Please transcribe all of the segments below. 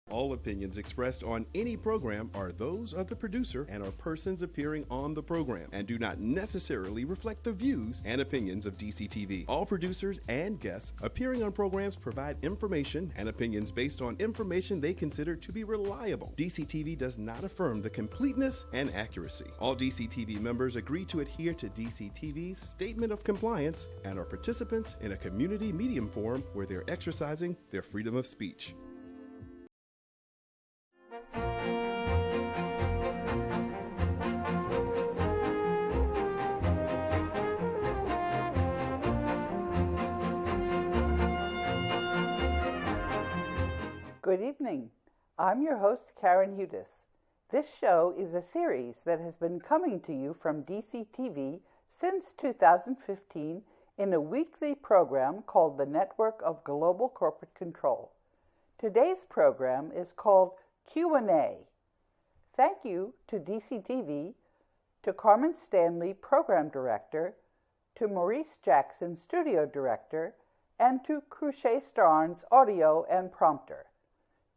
All opinions expressed on any program are those of the producer and or persons appearing on the program and do not necessarily reflect the views and opinions of DCTV. All producers and guests appearing on programs provide information and opinions based on information they consider to be reliable. DCTV does not affirm the completeness and accuracy. All DCTV members agree to adhere to DCTV's statement of compliance and are participants in a community medium forum where they're exercising their freedom of speech. Good evening. I'm your host, Karen Hudis. This show is a series that has been coming to you from DCTV since 2015 in a weekly program called the Network of Global Corporate Control. Today's program is called Q&A. Thank you to DCTV, to Carmen Stanley, Program Director, to Maurice Jackson, Studio Director, and to Cruchet Starnes, Audio and Prompter.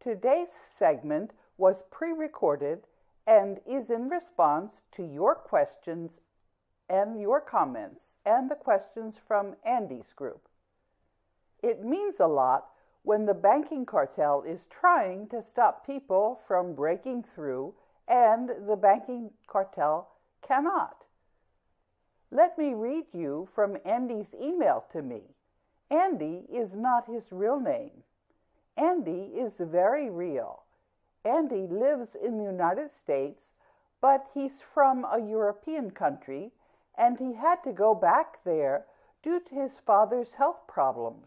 Today's segment was pre-recorded and is in response to your questions and your comments and the questions from Andy's group. It means a lot when the banking cartel is trying to stop people from breaking through and the banking cartel cannot. Let me read you from Andy's email to me. Andy is not his real name. Andy is very real. Andy lives in the United States, but he's from a European country, and he had to go back there due to his father's health problems.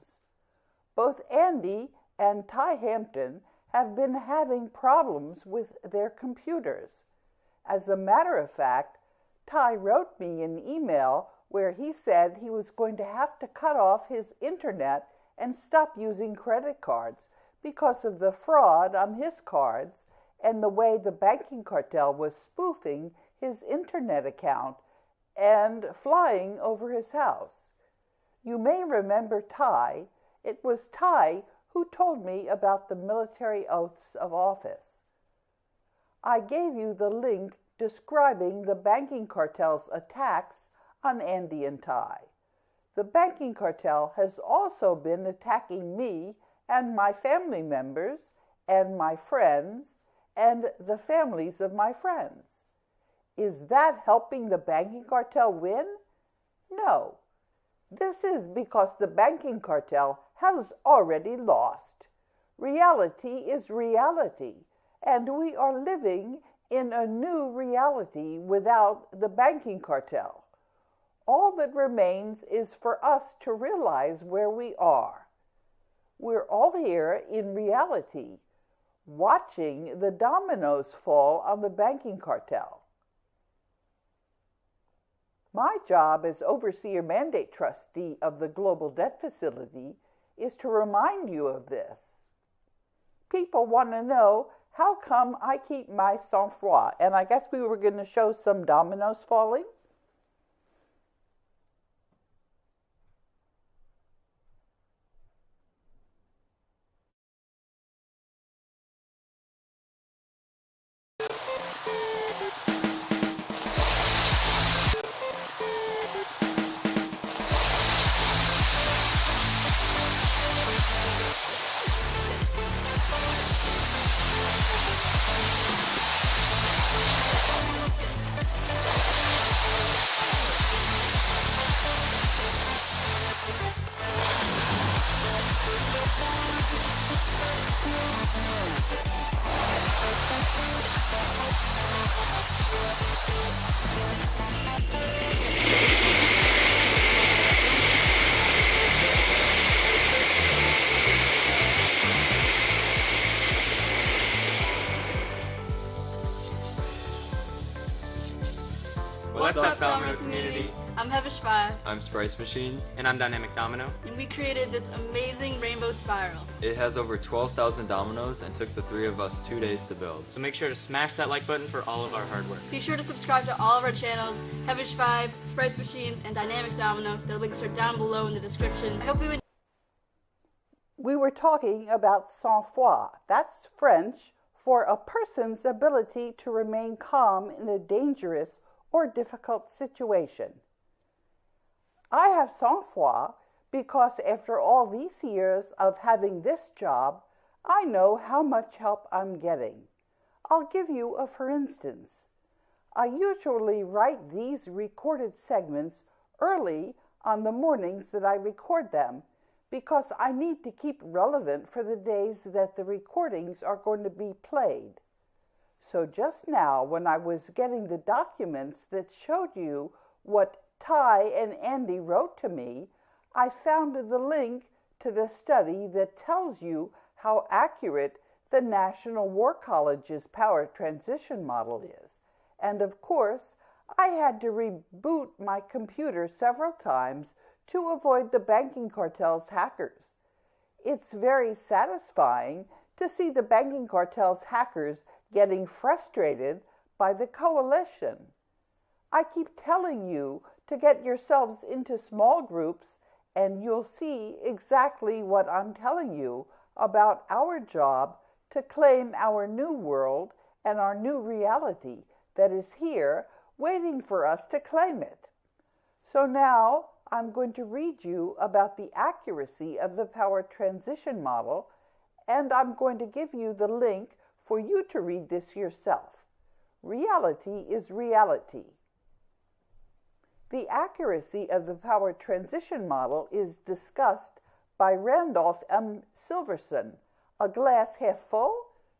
Both Andy and Ty Hampton have been having problems with their computers. As a matter of fact, Ty wrote me an email where he said he was going to have to cut off his internet and stop using credit cards because of the fraud on his cards and the way the banking cartel was spoofing his internet account and flying over his house. You may remember Ty. It was Ty who told me about the military oaths of office. I gave you the link describing the banking cartel's attacks on Andy and Ty. The banking cartel has also been attacking me and my family members and my friends and the families of my friends. Is that helping the banking cartel win? No. This is because the banking cartel has already lost. Reality is reality, and we are living in a new reality without the banking cartel. All that remains is for us to realize where we are. We're all here in reality, watching the dominoes fall on the banking cartel. My job as Overseer Mandate Trustee of the Global Debt Facility is to remind you of this. People want to know, how come I keep my sang-froid? And I guess we were going to show some dominoes falling. What's up, Domino community? I'm Hevishvi. I'm Sprice Machines. And I'm Dynamic Domino. And we created this amazing rainbow spiral. It has over 12,000 dominoes and took the 3 of us 2 days to build. So make sure to smash that like button for all of our hard work. Be sure to subscribe to all of our channels, Hevishvi, Sprice Machines, and Dynamic Domino. Their links are down below in the description. I hope you We were talking about sang-froid. That's French for a person's ability to remain calm in a dangerous or difficult situation. I have sang-froid because after all these years of having this job, I know how much help I'm getting. I'll give you a for instance. I usually write these recorded segments early on the mornings that I record them because I need to keep relevant for the days that the recordings are going to be played. So just now, when I was getting the documents that showed you what Ty and Andy wrote to me, I found the link to the study that tells you how accurate the National War College's power transition model is. And of course, I had to reboot my computer several times to avoid the Banking Cartel's hackers. It's very satisfying to see the Banking Cartel's hackers getting frustrated by the coalition. I keep telling you to get yourselves into small groups, and you'll see exactly what I'm telling you about our job to claim our new world and our new reality that is here waiting for us to claim it. So now I'm going to read you about the accuracy of the power transition model, and I'm going to give you the link for you to read this yourself. Reality is reality. The accuracy of the power transition model is discussed by Randolph M. Silverson. A glass half full?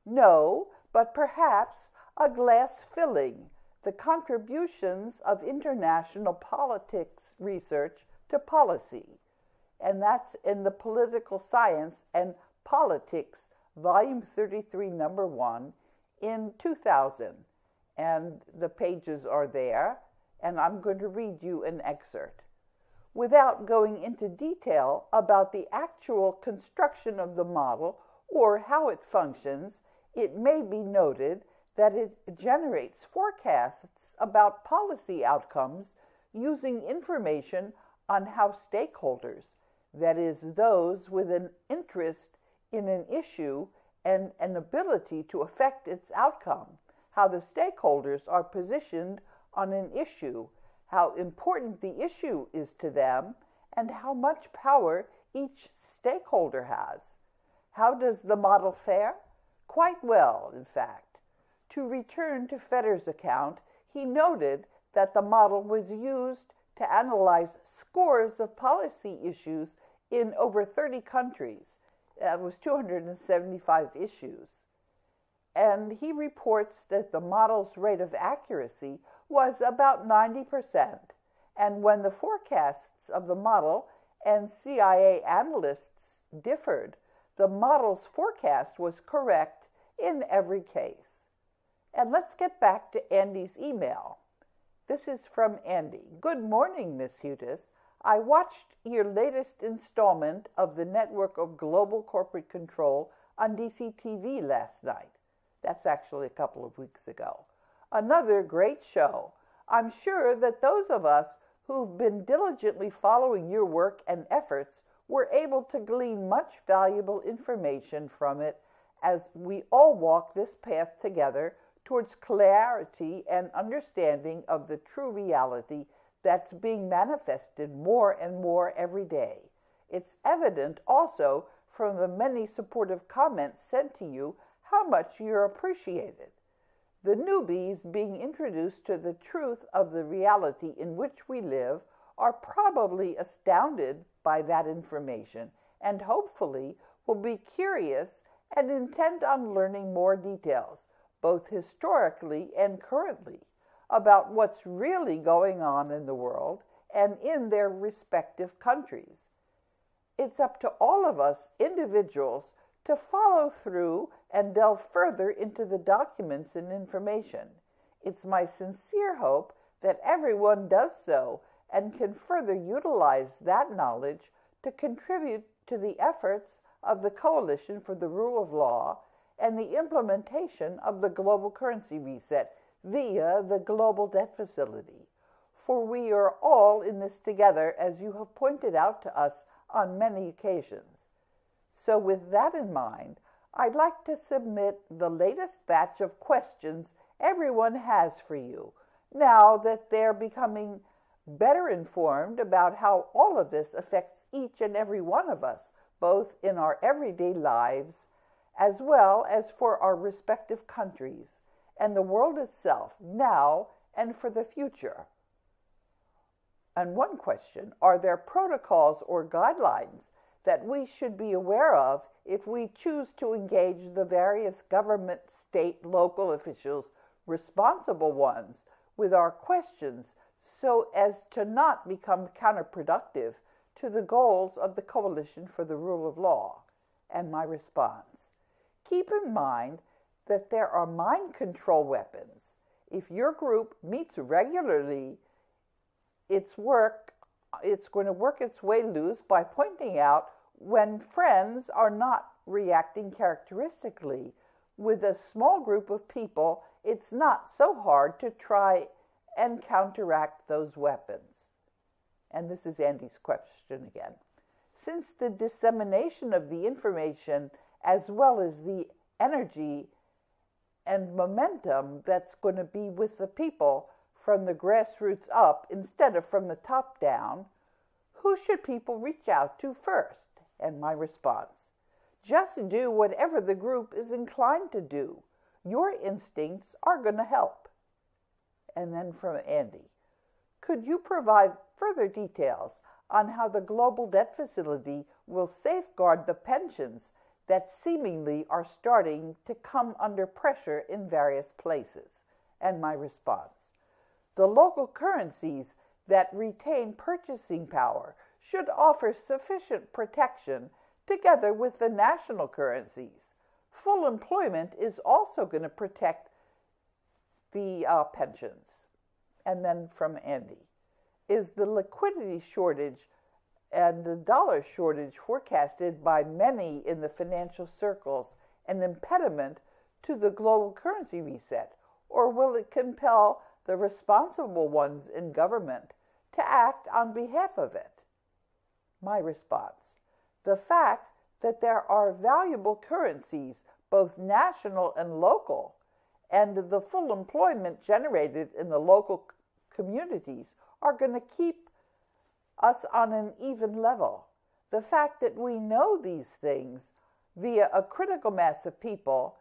No, but perhaps a glass filling. The contributions of international politics research to policy. And that's in the Political Science and Politics, Volume 33, Number 1, in 2000. And the pages are there, and I'm going to read you an excerpt. Without going into detail about the actual construction of the model or how it functions, it may be noted that it generates forecasts about policy outcomes using information on how stakeholders, that is, those with an interest in an issue and an ability to affect its outcome, how the stakeholders are positioned on an issue, how important the issue is to them, and how much power each stakeholder has. How does the model fare? Quite well, in fact. To return to Fetter's account, he noted that the model was used to analyze scores of policy issues in over 30 countries. That was 275 issues. And he reports that the model's rate of accuracy was about 90%. And when the forecasts of the model and CIA analysts differed, the model's forecast was correct in every case. And let's get back to Andy's email. This is from Andy. Good morning, Miss Hutis. I watched your latest installment of the Network of Global Corporate Control on DCTV last night. That's actually a couple of weeks ago. Another great show. I'm sure that those of us who've been diligently following your work and efforts were able to glean much valuable information from it as we all walk this path together towards clarity and understanding of the true reality that's being manifested more and more every day. It's evident also from the many supportive comments sent to you how much you're appreciated. The newbies being introduced to the truth of the reality in which we live are probably astounded by that information and hopefully will be curious and intent on learning more details, both historically and currently, about what's really going on in the world and in their respective countries. It's up to all of us individuals to follow through and delve further into the documents and information. It's my sincere hope that everyone does so and can further utilize that knowledge to contribute to the efforts of the Coalition for the Rule of Law and the implementation of the global currency reset via the Global Debt Facility. For we are all in this together, as you have pointed out to us on many occasions. So with that in mind, I'd like to submit the latest batch of questions everyone has for you, now that they're becoming better informed about how all of this affects each and every one of us, both in our everyday lives as well as for our respective countries and the world itself, now and for the future. And one question, are there protocols or guidelines that we should be aware of if we choose to engage the various government, state, local officials, responsible ones, with our questions so as to not become counterproductive to the goals of the Coalition for the Rule of Law? And my response, keep in mind that there are mind control weapons. If your group meets regularly, it's going to work its way loose by pointing out when friends are not reacting characteristically. With a small group of people, it's not so hard to try and counteract those weapons. And this is Andy's question again. Since the dissemination of the information as well as the energy and momentum that's going to be with the people from the grassroots up instead of from the top down, who should people reach out to first? And my response, just do whatever the group is inclined to do. Your instincts are going to help. And then from Andy, could you provide further details on how the global debt facility will safeguard the pensions that seemingly are starting to come under pressure in various places? And my response, the local currencies that retain purchasing power should offer sufficient protection together with the national currencies. Full employment is also going to protect the pensions. And then from Andy, is the liquidity shortage and the dollar shortage forecasted by many in the financial circles an impediment to the global currency reset, or will it compel the responsible ones in government to act on behalf of it? My response, the fact that there are valuable currencies, both national and local, and the full employment generated in the local communities are going to keep us on an even level. The fact that we know these things via a critical mass of people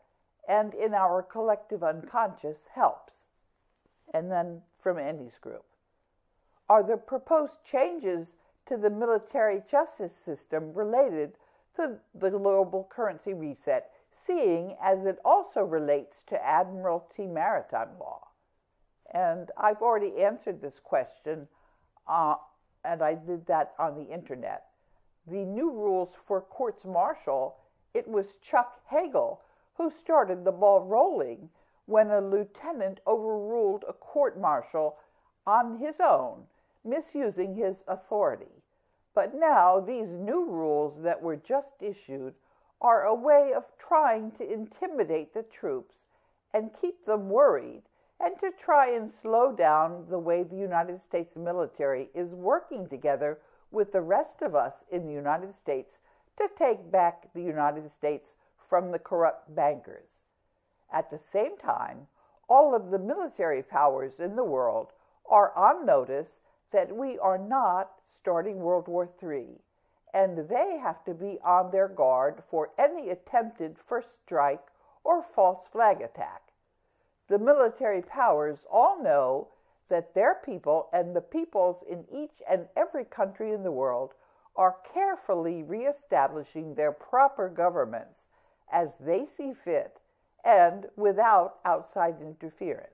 and in our collective unconscious helps. And then from Andy's group, are the proposed changes to the military justice system related to the global currency reset, seeing as it also relates to Admiralty maritime law? And I've already answered this question, and I did that on the internet. The new rules for courts-martial, it was Chuck Hagel who started the ball rolling when a lieutenant overruled a court-martial on his own, misusing his authority. But now these new rules that were just issued are a way of trying to intimidate the troops and keep them worried, and to try and slow down the way the United States military is working together with the rest of us in the United States to take back the United States from the corrupt bankers. At the same time, all of the military powers in the world are on notice that we are not starting World War III, and they have to be on their guard for any attempted first strike or false flag attack. The military powers all know that their people and the peoples in each and every country in the world are carefully reestablishing their proper governments as they see fit and without outside interference.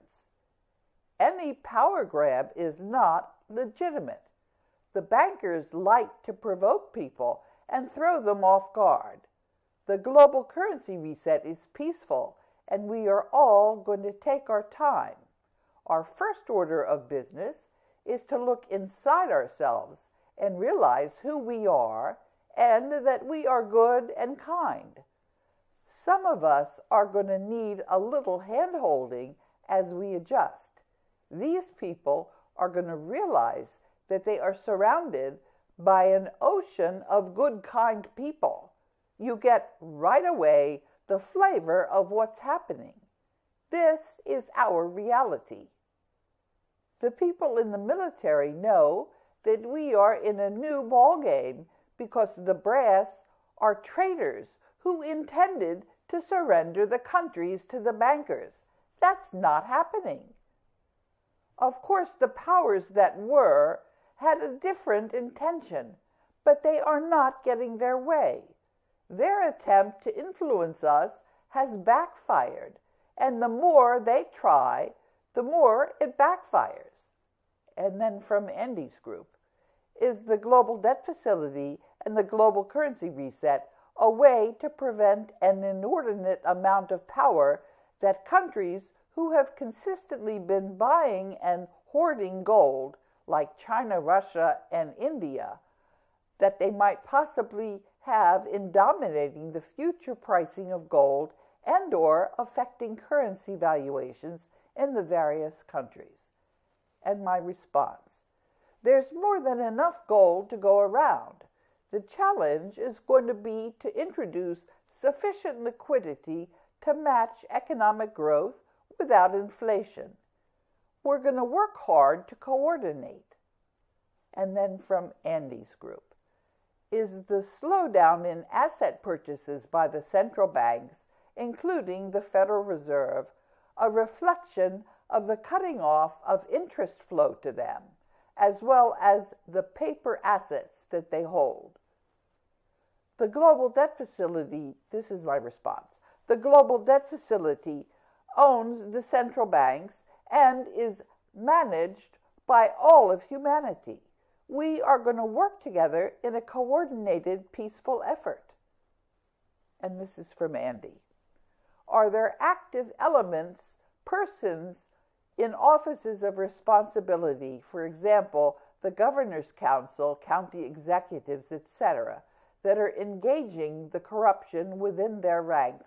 Any power grab is not legitimate. The bankers like to provoke people and throw them off guard. The global currency reset is peaceful, and we are all going to take our time. Our first order of business is to look inside ourselves and realize who we are and that we are good and kind. Some of us are going to need a little hand-holding as we adjust. These people are going to realize that they are surrounded by an ocean of good, kind people. you get right away the flavor of what's happening. This is our reality. The people in the military know that we are in a new ballgame because the brass are traitors who intended to surrender the countries to the bankers. That's not happening. Of course, the powers that were had a different intention, but they are not getting their way. Their attempt to influence us has backfired, and the more they try, the more it backfires. And then from Andy's group, is the global debt facility and the global currency reset a way to prevent an inordinate amount of power that countries who have consistently been buying and hoarding gold, like China, Russia, and India, that they might possibly have in dominating the future pricing of gold and or affecting currency valuations in the various countries? And my response: there's more than enough gold to go around. The challenge is going to be to introduce sufficient liquidity to match economic growth without inflation. We're going to work hard to coordinate. And then from Andy's group, is the slowdown in asset purchases by the central banks, including the Federal Reserve, a reflection of the cutting off of interest flow to them, as well as the paper assets that they hold? The global debt facility, this is my response, the global debt facility owns the central banks and is managed by all of humanity. We are going to work together in a coordinated, peaceful effort. And this is from Andy. Are there active elements, persons in offices of responsibility, for example, the Governor's Council, county executives, etc., that are engaging the corruption within their ranks,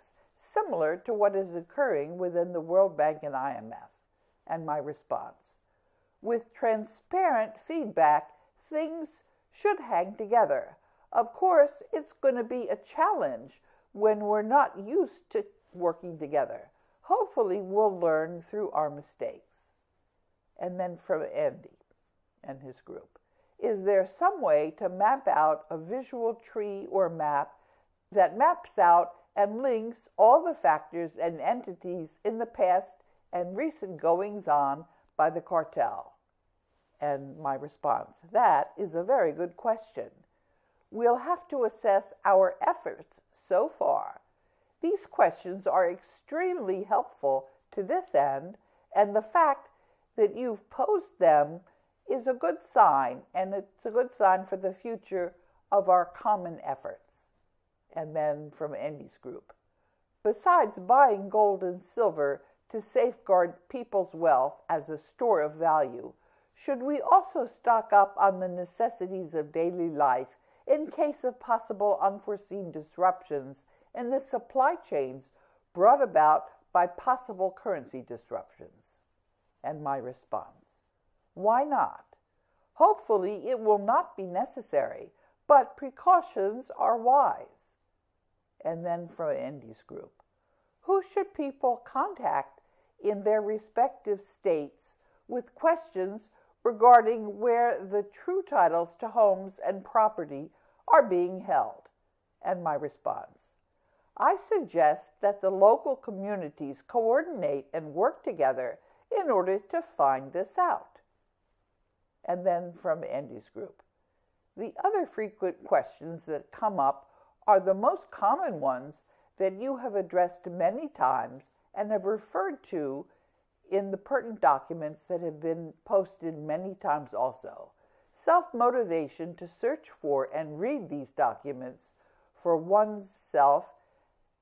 similar to what is occurring within the World Bank and IMF? And my response: with transparent feedback, things should hang together. Of course, it's going to be a challenge when we're not used to working together. Hopefully, we'll learn through our mistakes. And then from Andy and his group, is there some way to map out a visual tree or map that maps out and links all the factors and entities in the past and recent goings-on by the cartel? And my response: that is a very good question. We'll have to assess our efforts so far. These questions are extremely helpful to this end, and the fact that you've posed them is a good sign, and it's a good sign for the future of our common efforts. And then from Andy's group, besides buying gold and silver to safeguard people's wealth as a store of value, should we also stock up on the necessities of daily life in case of possible unforeseen disruptions in the supply chains brought about by possible currency disruptions? And my response: why not? Hopefully it will not be necessary, but precautions are wise. And then from Andy's group, who should people contact in their respective states with questions regarding where the true titles to homes and property are being held? And my response: I suggest that the local communities coordinate and work together in order to find this out. And then from Andy's group, the other frequent questions that come up are the most common ones that you have addressed many times and have referred to in the pertinent documents that have been posted many times also. Self-motivation to search for and read these documents for oneself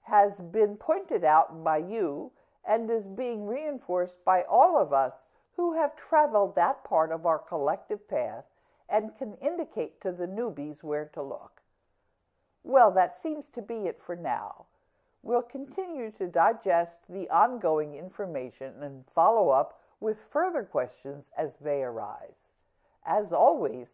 has been pointed out by you and is being reinforced by all of us who have traveled that part of our collective path and can indicate to the newbies where to look. Well, that seems to be it for now. We'll continue to digest the ongoing information and follow up with further questions as they arise. As always,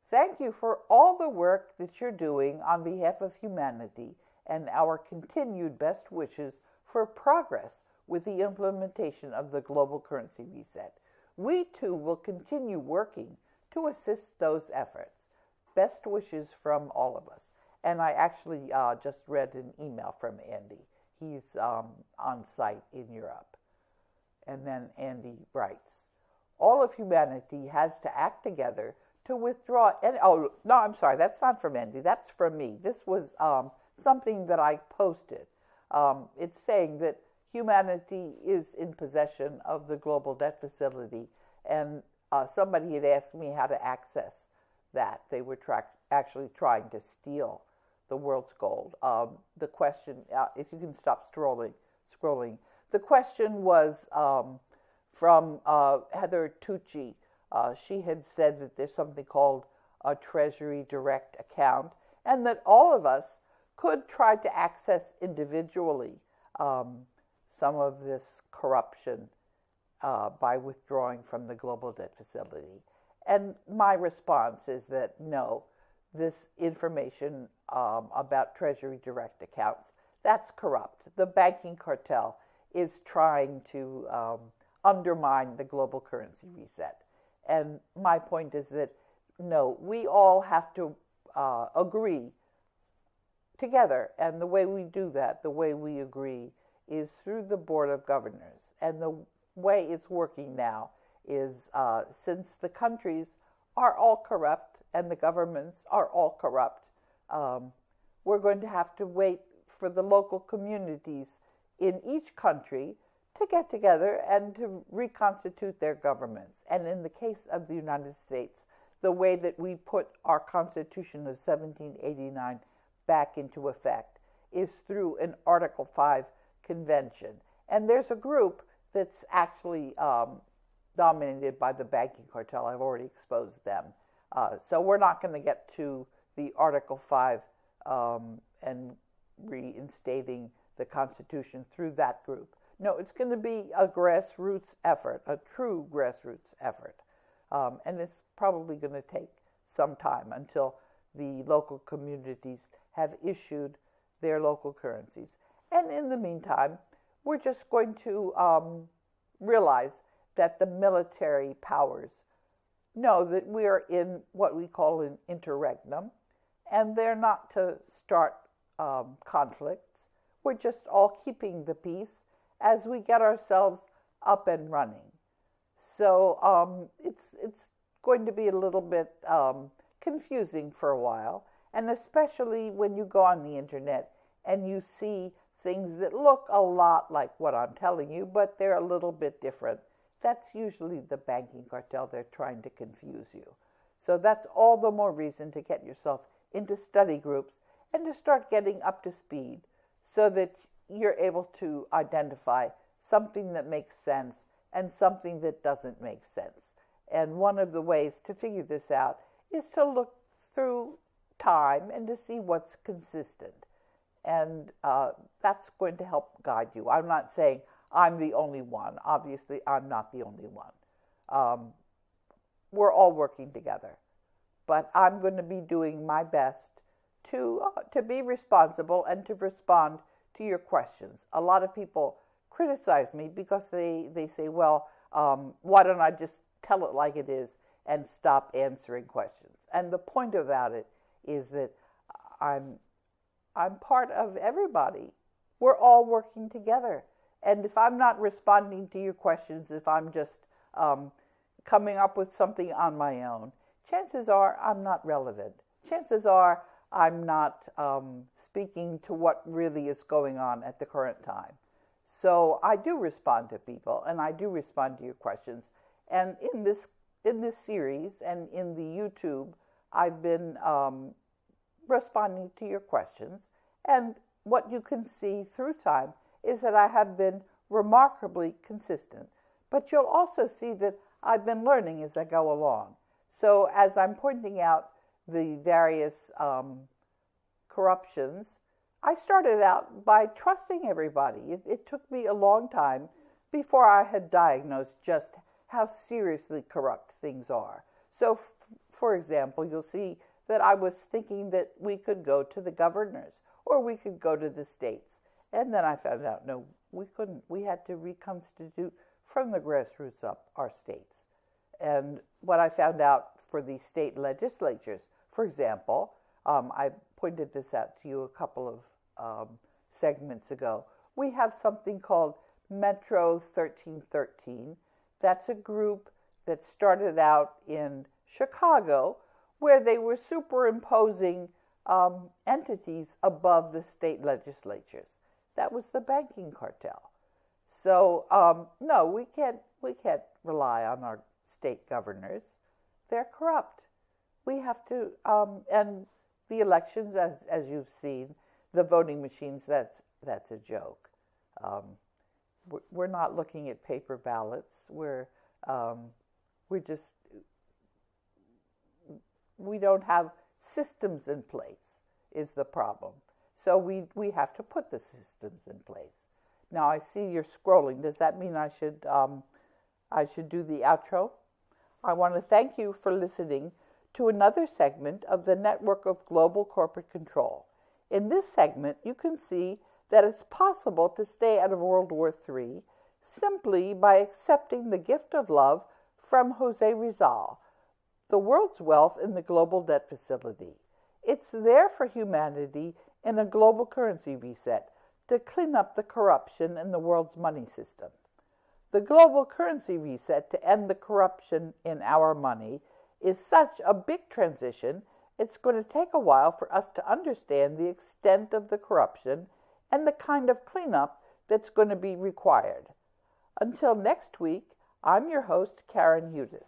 thank you for all the work that you're doing on behalf of humanity, and our continued best wishes for progress with the implementation of the global currency reset. We too will continue working to assist those efforts. Best wishes from all of us. And I actually just read an email from Andy. He's on site in Europe. And then Andy writes, all of humanity has to act together to withdraw. And oh, no, I'm sorry, that's not from Andy. That's from me. This was something that I posted. It's saying that humanity is in possession of the global debt facility, and somebody had asked me how to access that. They were actually trying to steal the world's gold. The question, if you can stop scrolling. The question was from Heather Tucci. She had said that there's something called a Treasury Direct account, and that all of us could try to access individually some of this corruption by withdrawing from the global debt facility. And my response is that no, this information about Treasury Direct accounts, that's corrupt. The Banking Cartel is trying to undermine the global currency reset. And my point is that no, we all have to agree together. And the way we do that, the way we agree, is through the Board of Governors. And the way it's working now is since the countries are all corrupt and the governments are all corrupt, we're going to have to wait for the local communities in each country to get together and to reconstitute their governments. And in the case of the United States, the way that we put our Constitution of 1789 back into effect is through an Article 5 convention. And there's a group that's actually dominated by the Banking Cartel. I've already exposed them. So we're not going to get to the Article 5 and reinstating the Constitution through that group. No, it's going to be a grassroots effort, a true grassroots effort. And it's probably going to take some time until the local communities have issued their local currencies. And in the meantime, we're just going to realize that the military powers know that we are in what we call an interregnum, and they're not to start conflicts. We're just all keeping the peace as we get ourselves up and running. So it's going to be a little bit confusing for a while, and especially when you go on the internet and you see things that look a lot like what I'm telling you, but they're a little bit different. That's usually the Banking Cartel. They're trying to confuse you. So that's all the more reason to get yourself into study groups and to start getting up to speed so that you're able to identify something that makes sense and something that doesn't make sense. And one of the ways to figure this out is to look through time and to see what's consistent. And that's going to help guide you. I'm not saying I'm the only one. Obviously, I'm not the only one. We're all working together. But I'm going to be doing my best to be responsible and to respond to your questions. A lot of people criticize me because they say, well, why don't I just tell it like it is and stop answering questions? And the point about it is that I'm part of everybody. We're all working together. And if I'm not responding to your questions, if I'm just coming up with something on my own, chances are I'm not relevant. Chances are I'm not speaking to what really is going on at the current time. So I do respond to people, and I do respond to your questions. And in this series and in the YouTube, I've been responding to your questions. And what you can see through time is that I have been remarkably consistent. But you'll also see that I've been learning as I go along. So as I'm pointing out the various corruptions, I started out by trusting everybody. It took me a long time before I had diagnosed just how seriously corrupt things are. So, for example, you'll see that I was thinking that we could go to the governors or we could go to the states. And then I found out, no, we couldn't. We had to reconstitute from the grassroots up our states. And what I found out for the state legislatures, for example, I pointed this out to you a couple of segments ago. We have something called Metro 1313. That's a group that started out in Chicago, where they were superimposing entities above the state legislatures. That was the Banking Cartel. So no, we can't rely on our state governors. They're corrupt. We have to, and the elections, as you've seen, the voting machines, that's a joke. We're not looking at paper ballots. We don't have systems in place is the problem. So we have to put the systems in place. Now I see you're scrolling. Does that mean I should do the outro? I want to thank you for listening to another segment of the Network of Global Corporate Control. In this segment, you can see that it's possible to stay out of World War III simply by accepting the gift of love from Jose Rizal, the world's wealth in the global debt facility. It's there for humanity in a global currency reset to clean up the corruption in the world's money system. The global currency reset to end the corruption in our money is such a big transition, it's going to take a while for us to understand the extent of the corruption and the kind of cleanup that's going to be required. Until next week, I'm your host, Karen Hudis.